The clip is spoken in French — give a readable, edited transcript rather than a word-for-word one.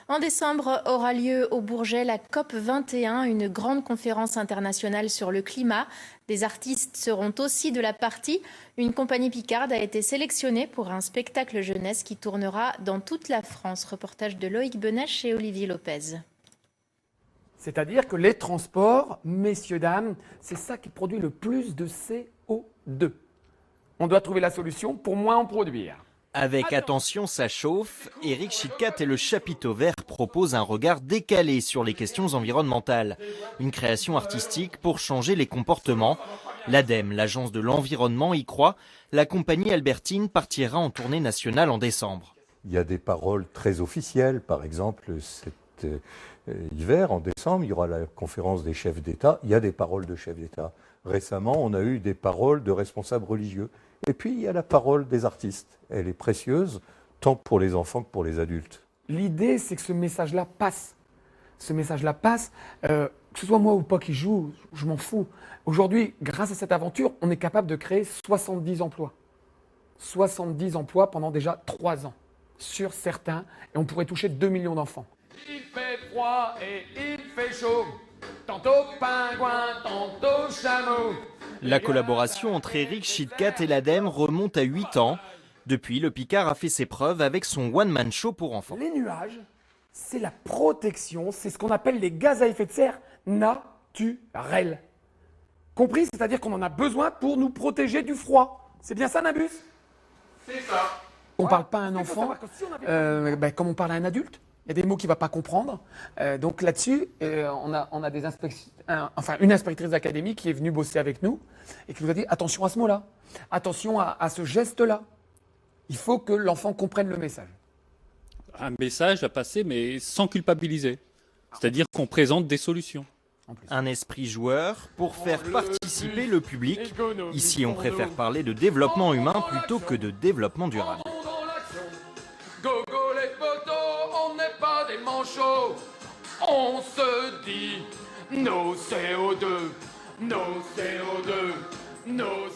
En décembre aura lieu au Bourget la COP21, une grande conférence internationale sur le climat. Des artistes seront aussi de la partie. Une compagnie picarde a été sélectionnée pour un spectacle jeunesse qui tournera dans toute la France. Reportage de Loïc Benech et Olivier Lopez. C'est-à-dire que les transports, messieurs, dames, c'est ça qui produit le plus de CO2. On doit trouver la solution pour moins en produire. Avec Attention, ça chauffe, Éric Chitkat et le Chapiteau Vert proposent un regard décalé sur les questions environnementales. Une création artistique pour changer les comportements. L'ADEME, l'agence de l'environnement, y croit. La compagnie Albertine partira en tournée nationale en décembre. Il y a des paroles très officielles, par exemple cet hiver, en décembre, il y aura la conférence des chefs d'État, il y a des paroles de chefs d'État. Récemment, on a eu des paroles de responsables religieux. Et puis, il y a la parole des artistes. Elle est précieuse, tant pour les enfants que pour les adultes. L'idée, c'est que ce message-là passe. Ce message-là passe, que ce soit moi ou pas qui joue, je m'en fous. Aujourd'hui, grâce à cette aventure, on est capable de créer 70 emplois. 70 emplois pendant déjà 3 ans, sur certains, et on pourrait toucher 2 millions d'enfants. Il fait froid et il fait chaud, tantôt pingouin, tantôt chameau. La collaboration entre Éric Chitkat et l'ADEME remonte à 8 ans. Depuis, le Picard a fait ses preuves avec son one-man show pour enfants. Les nuages, c'est la protection, c'est ce qu'on appelle les gaz à effet de serre naturels. Compris? C'est-à-dire qu'on en a besoin pour nous protéger du froid. C'est bien ça, Nabus? C'est ça. On ne parle pas à un enfant comme on parle à un adulte. Il y a des mots qu'il ne va pas comprendre. Donc là-dessus, on a une inspectrice d'académie qui est venue bosser avec nous et qui nous a dit attention à ce mot-là, attention à ce geste-là. Il faut que l'enfant comprenne le message. Un message à passer, mais sans culpabiliser. C'est-à-dire qu'on présente des solutions. Un esprit joueur pour faire participer le public. Ici, on préfère parler de développement humain plutôt que de développement durable. Gogo les potos, on n'est pas des manchots. On se dit nos CO2, nos CO2, nos